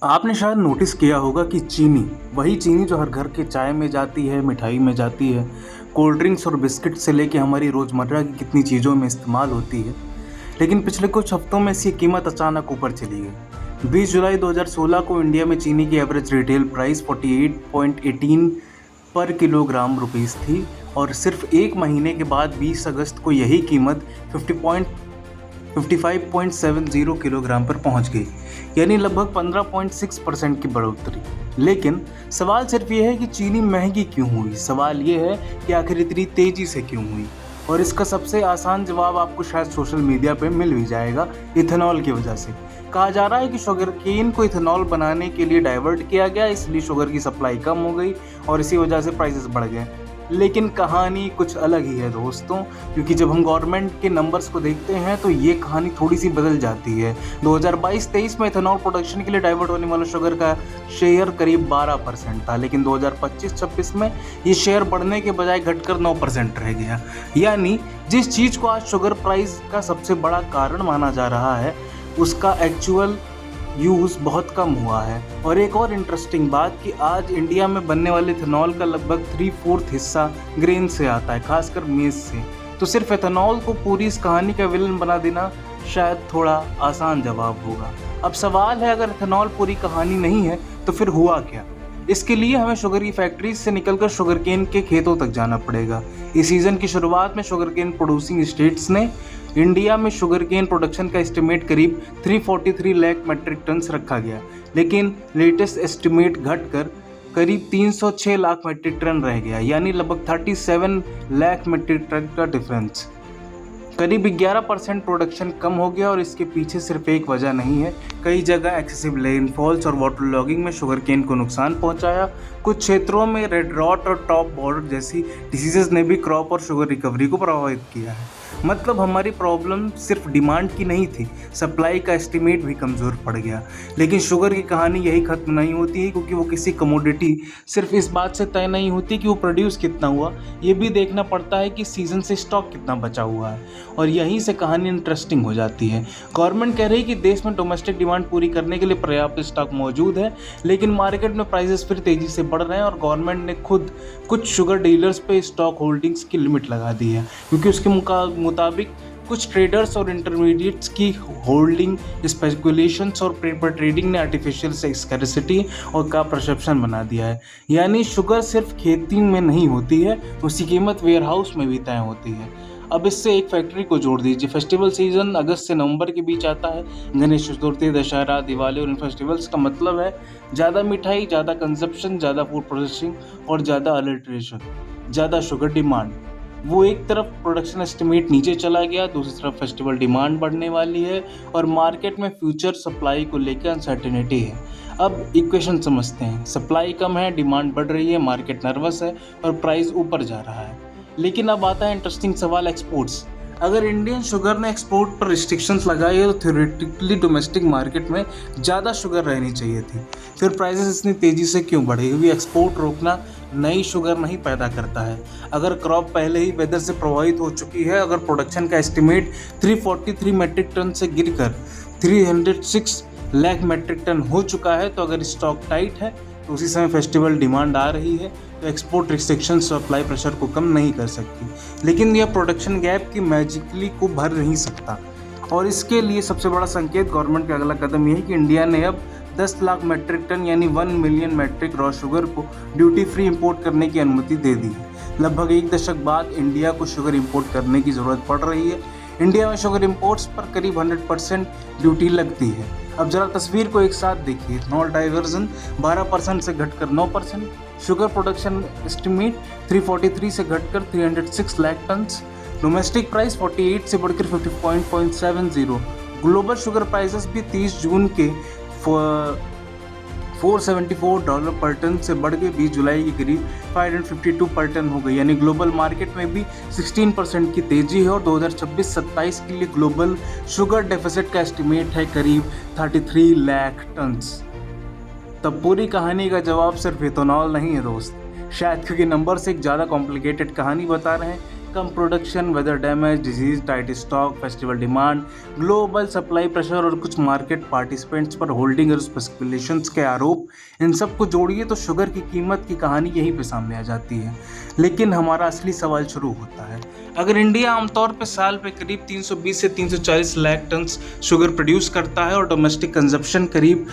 आपने शायद नोटिस किया होगा कि चीनी, वही चीनी जो हर घर के चाय में जाती है, मिठाई में जाती है, कोल्ड ड्रिंक्स और बिस्किट से लेके हमारी रोज़मर्रा की कितनी चीज़ों में इस्तेमाल होती है। लेकिन पिछले कुछ हफ्तों में इसकी कीमत अचानक ऊपर चली गई। 20 जुलाई 2016 को इंडिया में चीनी की एवरेज रिटेल प्राइस 48.18 पर किलोग्राम रुपीस थी और सिर्फ एक महीने के बाद 20 अगस्त को यही कीमत 55.70 किलोग्राम पर पहुंच गई, यानी लगभग 15.6% की बढ़ोतरी। लेकिन सवाल सिर्फ ये है कि चीनी महंगी क्यों हुई। सवाल ये है कि आखिर इतनी तेज़ी से क्यों हुई, और इसका सबसे आसान जवाब आपको शायद सोशल मीडिया पे मिल भी जाएगा। इथेनॉल की वजह से। कहा जा रहा है कि शुगर केन को इथेनॉल बनाने के लिए डाइवर्ट किया गया, इसलिए शुगर की सप्लाई कम हो गई और इसी वजह से प्राइसेस बढ़ गए। लेकिन कहानी कुछ अलग ही है दोस्तों, क्योंकि जब हम गवर्नमेंट के नंबर्स को देखते हैं तो ये कहानी थोड़ी सी बदल जाती है। 2022-23 में इथेनॉल प्रोडक्शन के लिए डाइवर्ट होने वाला शुगर का शेयर करीब 12% था, लेकिन 2025-26 में ये शेयर बढ़ने के बजाय घटकर 9% रह गया। यानी जिस चीज़ को आज शुगर प्राइस का सबसे बड़ा कारण माना जा रहा है, उसका एक्चुअल यूज़ बहुत कम हुआ है। और एक और इंटरेस्टिंग बात कि आज इंडिया में बनने वाले इथेनॉल का लगभग 3/4 हिस्सा ग्रेन से आता है, खासकर मेज़ से। तो सिर्फ इथेनॉल को पूरी इस कहानी का विलन बना देना शायद थोड़ा आसान जवाब होगा। अब सवाल है, अगर इथेनॉल पूरी कहानी नहीं है तो फिर हुआ क्या? इसके लिए हमें शुगर की फैक्ट्रीज से निकलकर शुगर केन के खेतों तक जाना पड़ेगा। इस सीज़न की शुरुआत में शुगर केन प्रोड्यूसिंग स्टेट्स ने इंडिया में शुगर केन प्रोडक्शन का एस्टिमेट करीब 343 लाख मेट्रिक टन रखा गया, लेकिन लेटेस्ट एस्टिमेट घटकर करीब 306 लाख मेट्रिक टन रह गया, यानी लगभग 37 लाख मेट्रिक टन का डिफरेंस। करीब 11% प्रोडक्शन कम हो गया और इसके पीछे सिर्फ एक वजह नहीं है। कई जगह एक्सेसिव रेनफॉल्स और वाटर लॉगिंग में शुगर केन को नुकसान पहुंचाया। कुछ क्षेत्रों में रेड रॉट और टॉप बॉर्डर जैसी डिसीजेज ने भी क्रॉप और शुगर रिकवरी को प्रभावित किया है। मतलब हमारी प्रॉब्लम सिर्फ डिमांड की नहीं थी, सप्लाई का एस्टिमेट भी कमज़ोर पड़ गया। लेकिन शुगर की कहानी यही ख़त्म नहीं होती है, क्योंकि वो किसी कमोडिटी सिर्फ इस बात से तय नहीं होती कि वो प्रोड्यूस कितना हुआ, ये भी देखना पड़ता है कि सीज़न से स्टॉक कितना बचा हुआ है। और यहीं से कहानी इंटरेस्टिंग हो जाती है। गवर्नमेंट कह रही है कि देश में डोमेस्टिक डिमांड पूरी करने के लिए पर्याप्त स्टॉक मौजूद है, लेकिन मार्केट में प्राइसेस फिर तेज़ी से बढ़ रहे हैं और गवर्नमेंट ने खुद कुछ शुगर डीलर्स पे स्टॉक होल्डिंग्स की लिमिट लगा दी है, क्योंकि उसके मुताबिक कुछ ट्रेडर्स और इंटरमीडिएट्स की होल्डिंग, स्पेकुलेशंस और पेपर ट्रेडिंग ने आर्टिफिशियल स्कैर्सिटी और का परसेप्शन बना दिया है। यानी शुगर सिर्फ खेती में नहीं होती है, उसकी कीमत वेयरहाउस में भी तय होती है। अब इससे एक फैक्ट्री को जोड़ दीजिए। फेस्टिवल सीजन अगस्त से नवंबर के बीच आता है। गणेश चतुर्थी, दशहरा, दिवाली और इन फेस्टिवल्स का मतलब है ज़्यादा मिठाई, ज़्यादा कंजप्शन, ज़्यादा फूड प्रोसेसिंग और ज़्यादा अल्ट्रेशन, ज़्यादा शुगर डिमांड। वो एक तरफ प्रोडक्शन एस्टिमेट नीचे चला गया, दूसरी तरफ फेस्टिवल डिमांड बढ़ने वाली है और मार्केट में फ्यूचर सप्लाई को लेकर अनसर्टेनिटी है। अब इक्वेशन समझते हैं। सप्लाई कम है, डिमांड बढ़ रही है, मार्केट नर्वस है और प्राइस ऊपर जा रहा है। लेकिन अब आता है इंटरेस्टिंग सवाल, एक्सपोर्ट्स। अगर इंडियन शुगर ने एक्सपोर्ट पर रिस्ट्रिक्शंस लगाई है तो थ्योरेटिकली डोमेस्टिक मार्केट में ज़्यादा शुगर रहनी चाहिए थी। फिर प्राइसेस इतनी तेज़ी से क्यों बढ़े? क्योंकि एक्सपोर्ट रोकना नई शुगर नहीं पैदा करता है। अगर क्रॉप पहले ही वेदर से प्रभावित हो चुकी है, अगर प्रोडक्शन का एस्टिमेट 343 मेट्रिक टन से गिरकर 306 लाख मेट्रिक टन हो चुका है, तो अगर स्टॉक टाइट है तो उसी समय फेस्टिवल डिमांड आ रही है, तो एक्सपोर्ट रिस्ट्रिक्शन सप्लाई प्रेशर को कम नहीं कर सकती। लेकिन यह प्रोडक्शन गैप की मैजिकली को भर नहीं सकता। और इसके लिए सबसे बड़ा संकेत गवर्नमेंट का अगला कदम यह है कि इंडिया ने अब 10 लाख मेट्रिक टन यानी 1 मिलियन मेट्रिक रॉ शुगर को ड्यूटी फ्री इंपोर्ट करने की अनुमति दे दी है। लगभग एक दशक बाद इंडिया को शुगर इंपोर्ट करने की ज़रूरत पड़ रही है। इंडिया में शुगर इंपोर्ट्स पर करीब 100% ड्यूटी लगती है। अब जरा तस्वीर को एक साथ देखिए। इथेनॉल डाइवर्जन 12% से घटकर 9%, शुगर प्रोडक्शन एस्टिमेट 343 से घटकर 306 लाख टन, डोमेस्टिक प्राइस 48 से बढ़कर 50.70, ग्लोबल शुगर प्राइसेस भी 30 जून के $474 पर टन से बढ़ के 20 जुलाई के करीब 552 पर टन हो गई। यानी ग्लोबल मार्केट में भी 16% की तेज़ी है और 2026-27 के लिए ग्लोबल शुगर डेफिसिट का एस्टिमेट है करीब 33 लाख टन। तब पूरी कहानी का जवाब सिर्फ इथेनॉल नहीं है दोस्त, शायद क्योंकि नंबर्स एक ज़्यादा कॉम्प्लिकेटेड कहानी बता रहे हैं। कम production, weather damage, disease, tight stock, festival demand, global supply pressure और कुछ मार्केट पार्टिसिपेंट्स पर होल्डिंग और स्पेकुलेशंस के आरोप, इन सब को जोड़िए तो शुगर की कीमत की कहानी यहीं पे सामने आ जाती है। लेकिन हमारा असली सवाल शुरू होता है। अगर इंडिया आमतौर पे साल पे करीब 320 से 340 लाख टन शुगर प्रोड्यूस करता है और डोमेस्टिक कंजप्शन करीब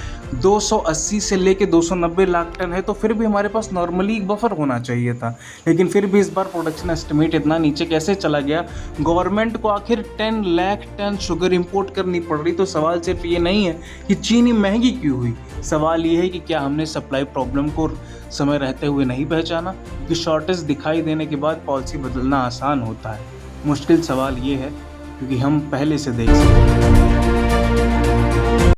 280 से लेके 290 लाख टन है, तो फिर भी हमारे पास नॉर्मली एक बफर होना चाहिए था। लेकिन फिर भी इस बार प्रोडक्शन एस्टिमेट इतना नीचे कैसे चला गया? गवर्नमेंट को आखिर 10 लाख टन शुगर इंपोर्ट करनी पड़ रही। तो सवाल सिर्फ ये नहीं है कि चीनी महंगी क्यों हुई, सवाल ये है कि क्या हमने सप्लाई प्रॉब्लम को समय रहते हुए नहीं पहचाना? कि शॉर्टेज दिखाई देने के बाद पॉलिसी बदलना आसान होता है, मुश्किल सवाल ये है क्योंकि हम पहले से देख सकते हैं।